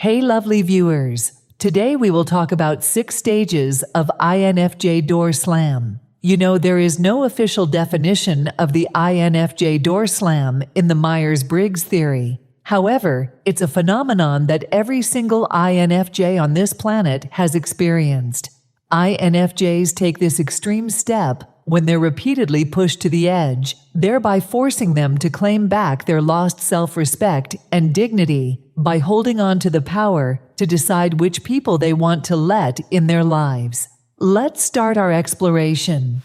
Hey lovely viewers, today we will talk about 6 stages of INFJ Door Slam. You know, there is no official definition of the INFJ Door Slam in the Myers-Briggs theory. However, it's a phenomenon that every single INFJ on this planet has experienced. INFJs take this extreme step when they're repeatedly pushed to the edge, thereby forcing them to claim back their lost self-respect and dignity by holding on to the power to decide which people they want to let in their lives. Let's start our exploration.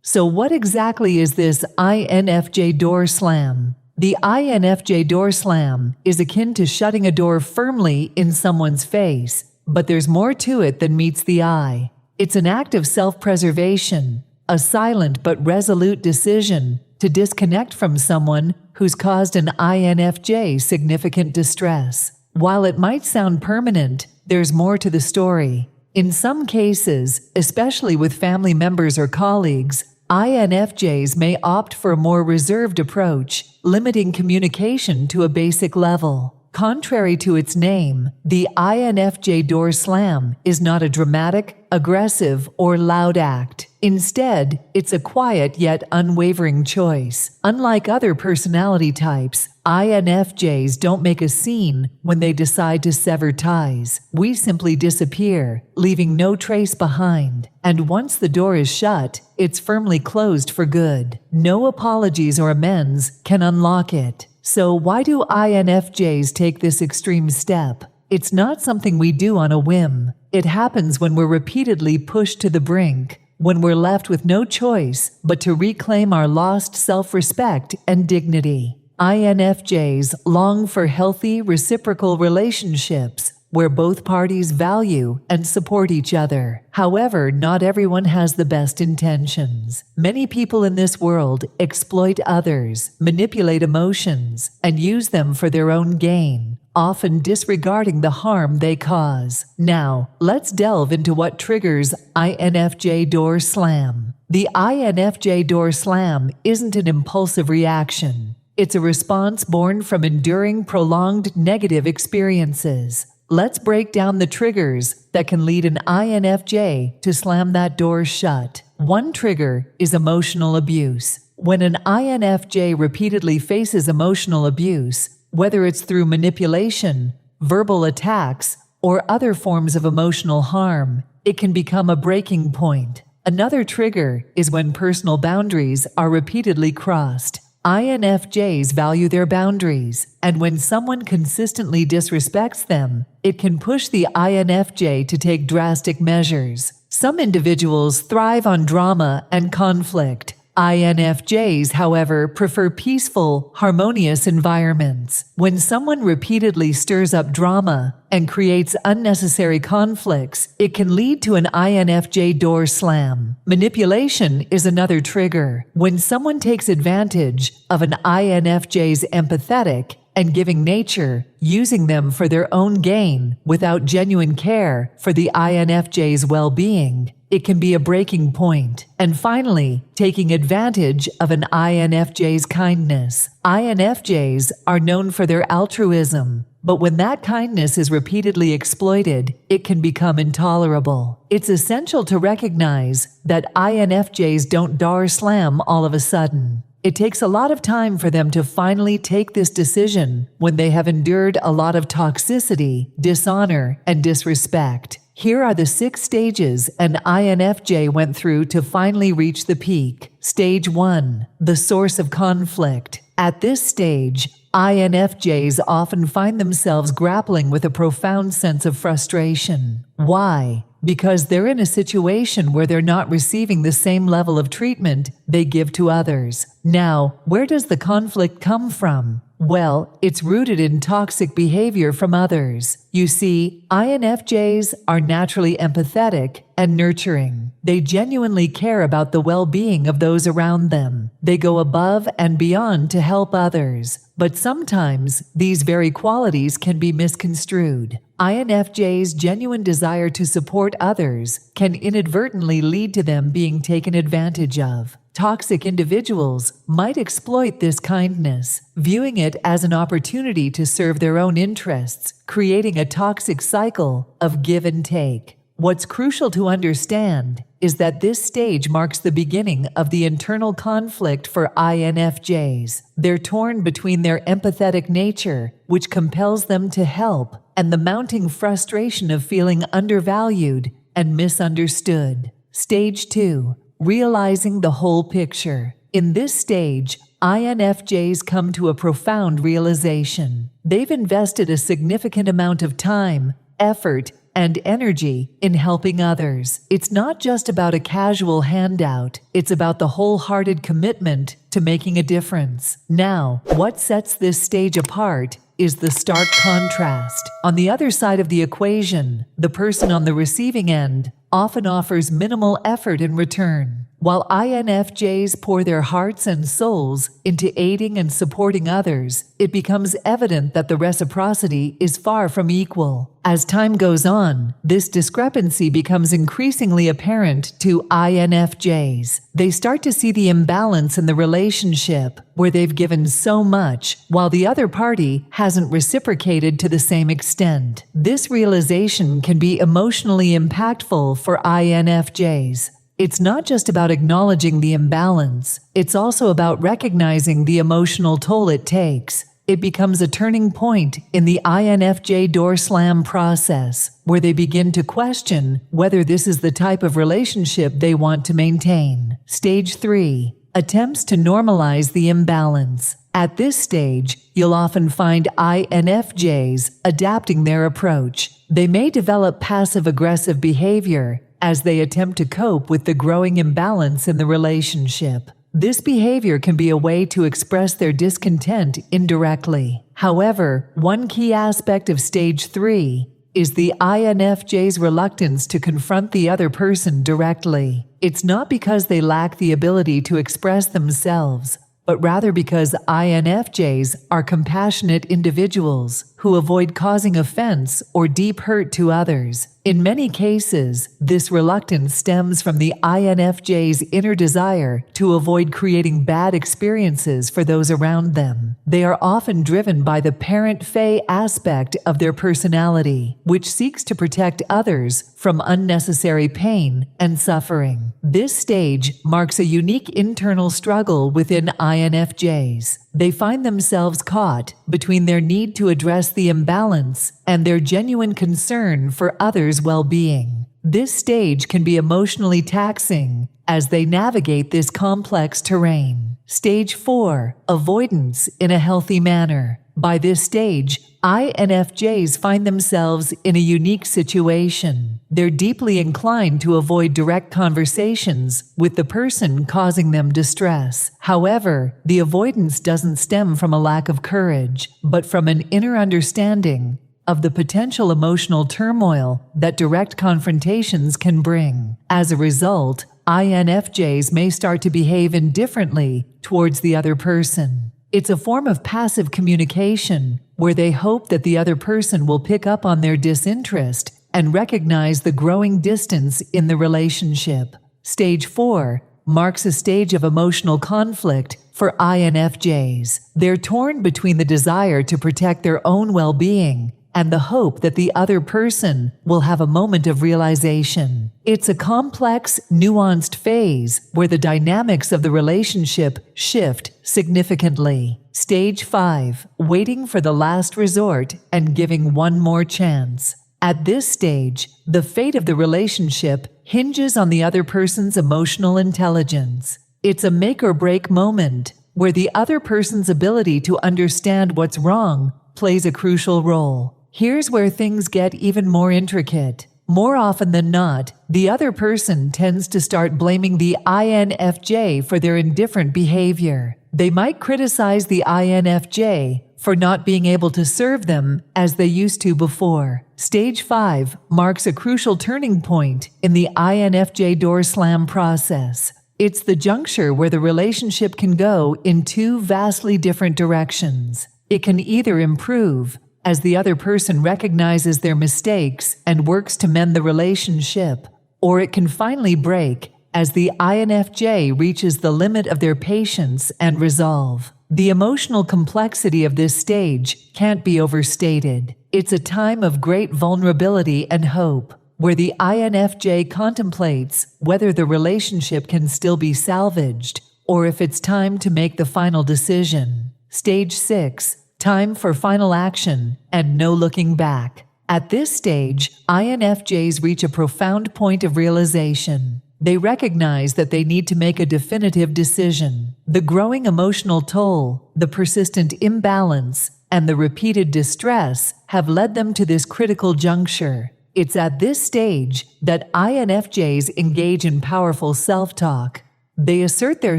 So what exactly is this INFJ Door Slam? The INFJ Door Slam is akin to shutting a door firmly in someone's face, but there's more to it than meets the eye. It's an act of self-preservation, a silent but resolute decision to disconnect from someone who's caused an INFJ significant distress. While it might sound permanent, there's more to the story. In some cases, especially with family members or colleagues, INFJs may opt for a more reserved approach, limiting communication to a basic level. Contrary to its name, the INFJ Door Slam is not a dramatic, aggressive, or loud act. Instead, it's a quiet yet unwavering choice. Unlike other personality types, INFJs don't make a scene when they decide to sever ties. We simply disappear, leaving no trace behind. And once the door is shut, it's firmly closed for good. No apologies or amends can unlock it. So why do INFJs take this extreme step? It's not something we do on a whim. It happens when we're repeatedly pushed to the brink, when we're left with no choice but to reclaim our lost self-respect and dignity. INFJs long for healthy, reciprocal relationships where both parties value and support each other. However, not everyone has the best intentions. Many people in this world exploit others, manipulate emotions, and use them for their own gain, often disregarding the harm they cause. Now, let's delve into what triggers INFJ Door Slam. The INFJ Door Slam isn't an impulsive reaction. It's a response born from enduring prolonged negative experiences. Let's break down the triggers that can lead an INFJ to slam that door shut. One trigger is emotional abuse. When an INFJ repeatedly faces emotional abuse, whether it's through manipulation, verbal attacks, or other forms of emotional harm, it can become a breaking point. Another trigger is when personal boundaries are repeatedly crossed. INFJs value their boundaries, and when someone consistently disrespects them, it can push the INFJ to take drastic measures. Some individuals thrive on drama and conflict. INFJs, however, prefer peaceful, harmonious environments. When someone repeatedly stirs up drama and creates unnecessary conflicts, it can lead to an INFJ door slam. Manipulation is another trigger. When someone takes advantage of an INFJ's empathetic and giving nature, using them for their own gain without genuine care for the INFJ's well-being, it can be a breaking point. And finally, taking advantage of an INFJ's kindness. INFJs are known for their altruism, but when that kindness is repeatedly exploited, it can become intolerable. It's essential to recognize that INFJs don't door slam all of a sudden. It takes a lot of time for them to finally take this decision when they have endured a lot of toxicity, dishonor, and disrespect. Here are the 6 stages an INFJ went through to finally reach the peak. Stage 1. The source of conflict. At this stage, INFJs often find themselves grappling with a profound sense of frustration. Why? Because they're in a situation where they're not receiving the same level of treatment they give to others. Now, where does the conflict come from? Well, it's rooted in toxic behavior from others. You see, INFJs are naturally empathetic and nurturing. They genuinely care about the well-being of those around them. They go above and beyond to help others. But sometimes, these very qualities can be misconstrued. INFJ's genuine desire to support others can inadvertently lead to them being taken advantage of. Toxic individuals might exploit this kindness, viewing it as an opportunity to serve their own interests, creating a toxic cycle of give and take. What's crucial to understand is that this stage marks the beginning of the internal conflict for INFJs. They're torn between their empathetic nature, which compels them to help, and the mounting frustration of feeling undervalued and misunderstood. Stage 2. Realizing the whole picture. In this stage, INFJs come to a profound realization. They've invested a significant amount of time, effort, and energy in helping others. It's not just about a casual handout, it's about the wholehearted commitment to making a difference. Now, what sets this stage apart is the stark contrast. On the other side of the equation, the person on the receiving end often offers minimal effort in return. While INFJs pour their hearts and souls into aiding and supporting others, it becomes evident that the reciprocity is far from equal. As time goes on, this discrepancy becomes increasingly apparent to INFJs. They start to see the imbalance in the relationship, where they've given so much, while the other party hasn't reciprocated to the same extent. This realization can be emotionally impactful for INFJs. It's not just about acknowledging the imbalance, it's also about recognizing the emotional toll it takes. It becomes a turning point in the INFJ Door Slam process, where they begin to question whether this is the type of relationship they want to maintain. Stage 3. Attempts to normalize the imbalance. At this stage, you'll often find INFJs adapting their approach. They may develop passive-aggressive behavior as they attempt to cope with the growing imbalance in the relationship. This behavior can be a way to express their discontent indirectly. However, one key aspect of Stage 3 is the INFJ's reluctance to confront the other person directly. It's not because they lack the ability to express themselves, but rather because INFJs are compassionate individuals who avoid causing offense or deep hurt to others. In many cases, this reluctance stems from the INFJ's inner desire to avoid creating bad experiences for those around them. They are often driven by the parent-fey aspect of their personality, which seeks to protect others from unnecessary pain and suffering. This stage marks a unique internal struggle within INFJs. They find themselves caught between their need to address the imbalance and their genuine concern for others' well-being. This stage can be emotionally taxing as they navigate this complex terrain. Stage 4. Avoidance in a healthy manner. By this stage, INFJs find themselves in a unique situation. They're deeply inclined to avoid direct conversations with the person causing them distress. However, the avoidance doesn't stem from a lack of courage, but from an inner understanding of the potential emotional turmoil that direct confrontations can bring. As a result, INFJs may start to behave indifferently towards the other person. It's a form of passive communication where they hope that the other person will pick up on their disinterest and recognize the growing distance in the relationship. Stage 4 marks a stage of emotional conflict for INFJs. They're torn between the desire to protect their own well-being and the hope that the other person will have a moment of realization. It's a complex, nuanced phase where the dynamics of the relationship shift significantly. Stage 5, waiting for the last resort and giving one more chance. At this stage, the fate of the relationship hinges on the other person's emotional intelligence. It's a make-or-break moment where the other person's ability to understand what's wrong plays a crucial role. Here's where things get even more intricate. More often than not, the other person tends to start blaming the INFJ for their indifferent behavior. They might criticize the INFJ for not being able to serve them as they used to before. Stage 5 marks a crucial turning point in the INFJ Door Slam process. It's the juncture where the relationship can go in two vastly different directions. It can either improve as the other person recognizes their mistakes and works to mend the relationship, or it can finally break as the INFJ reaches the limit of their patience and resolve. The emotional complexity of this stage can't be overstated. It's a time of great vulnerability and hope, where the INFJ contemplates whether the relationship can still be salvaged or if it's time to make the final decision. Stage 6, time for final action and no looking back. At this stage, INFJs reach a profound point of realization. They recognize that they need to make a definitive decision. The growing emotional toll, the persistent imbalance, and the repeated distress have led them to this critical juncture. It's at this stage that INFJs engage in powerful self-talk. They assert their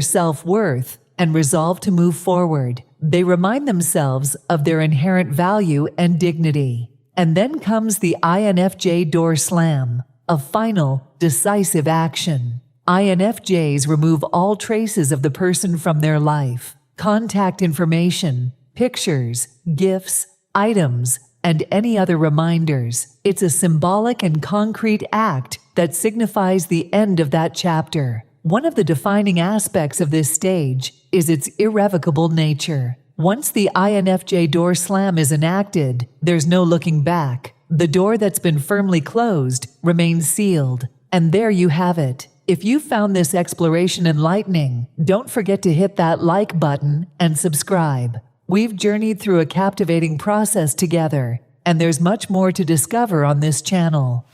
self-worth and resolve to move forward. They remind themselves of their inherent value and dignity. And then comes the INFJ Door Slam, a final, decisive action. INFJs remove all traces of the person from their life. Contact information, pictures, gifts, items, and any other reminders. It's a symbolic and concrete act that signifies the end of that chapter. One of the defining aspects of this stage is its irrevocable nature. Once the INFJ Door Slam is enacted, there's no looking back. The door that's been firmly closed remains sealed. And there you have it. If you found this exploration enlightening, don't forget to hit that like button and subscribe. We've journeyed through a captivating process together, and there's much more to discover on this channel.